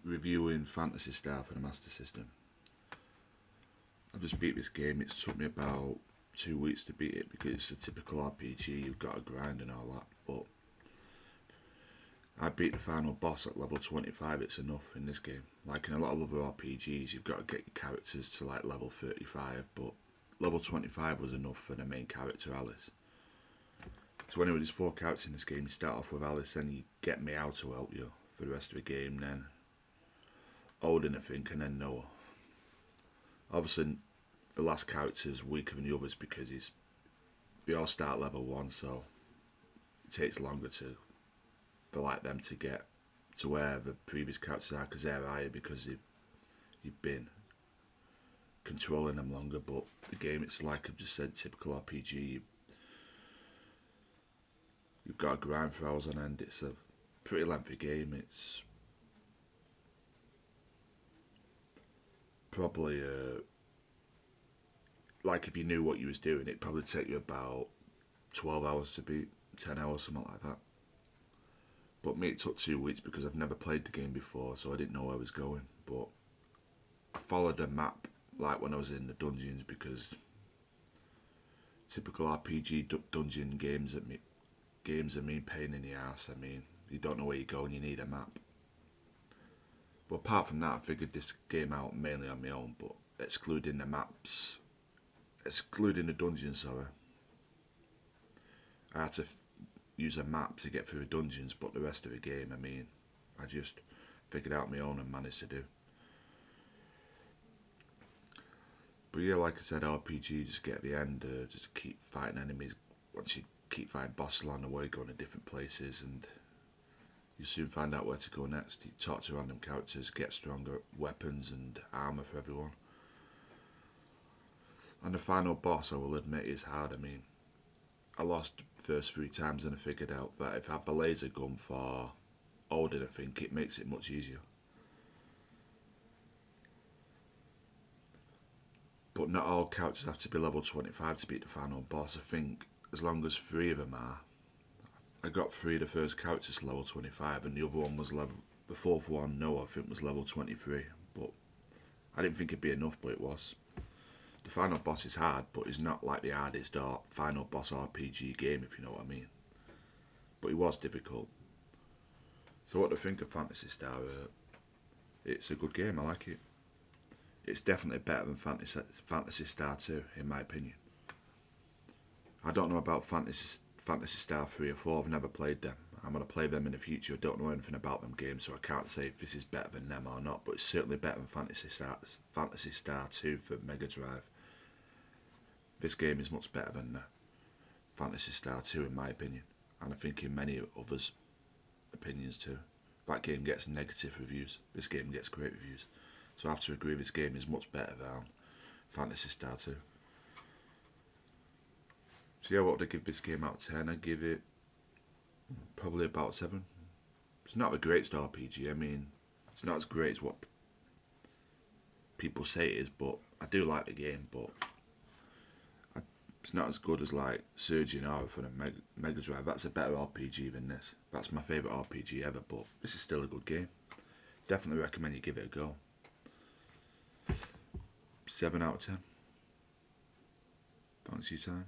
reviewing Phantasy Star for the Master System. I've just beat this game. It took me about 2 weeks to beat it because it's a typical RPG. You've got to grind and all that. But I beat the final boss at level 25. It's enough in this game. Like in a lot of other RPGs, you've got to get your characters to like level 35. But level 25 was enough for the main character, Alice. So anyway, there's 4 characters in this game. You start off with Alice, then you get Meow to help you for the rest of the game, then Odin, I think, and then Noah. Obviously, the last character is weaker than the others because they all start level 1, so it takes longer for like them to get to where the previous characters are because they're higher because you've been controlling them longer. But the game, it's like I've just said, typical RPG. You've got to grind for hours on end. It's a pretty lengthy game. It's probably like if you knew what you was doing, it'd probably take you about 12 hours to beat, 10 hours, something like that. But me, it took 2 weeks because I've never played the game before, so I didn't know where I was going. But I followed a map like when I was in the dungeons because typical RPG dungeon games are mean pain in the ass. I mean, you don't know where you're going, you need a map. But apart from that, I figured this game out mainly on my own, but excluding the maps, excluding the dungeons, sorry. I had to use a map to get through the dungeons, but the rest of the game, I mean, I just figured out my own and managed to do. But yeah, like I said, RPG, just get at the end, just keep fighting enemies. Once you keep fighting bosses along the way, going to different places, and you soon find out where to go next. You talk to random characters, get stronger weapons and armour for everyone. And the final boss, I will admit, is hard. I mean, I lost the first 3 times and I figured out that if I have the laser gun for Odin, I think it makes it much easier. But not all characters have to be level 25 to beat the final boss. I think as long as 3 of them are. I got 3 of the first characters to level 25 and the other one was level, the 4th one, Noah, I think was level 23. But I didn't think it'd be enough, but it was. The final boss is hard, but it's not like the hardest final boss RPG game, if you know what I mean. But it was difficult. So what do I think of Phantasy Star? It's a good game, I like it. It's definitely better than Phantasy Star 2, in my opinion. I don't know about Phantasy Star 3 or 4, I've never played them. I'm going to play them in the future. I don't know anything about them games, so I can't say if this is better than them or not, but it's certainly better than Phantasy Star 2 for Mega Drive. This game is much better than Phantasy Star 2 in my opinion, and I think in many others' opinions too. That game gets negative reviews, this game gets great reviews. So I have to agree this game is much better than Phantasy Star 2. So yeah, what would I give this game out of 10? I'd give it probably about 7. It's not the greatest RPG, I mean, it's not as great as what people say it is, but I do like the game, but it's not as good as like Surgeon Aura for the Mega Drive. That's a better RPG than this. That's my favourite RPG ever, but this is still a good game. Definitely recommend you give it a go. 7 out of 10. Thanks for your time.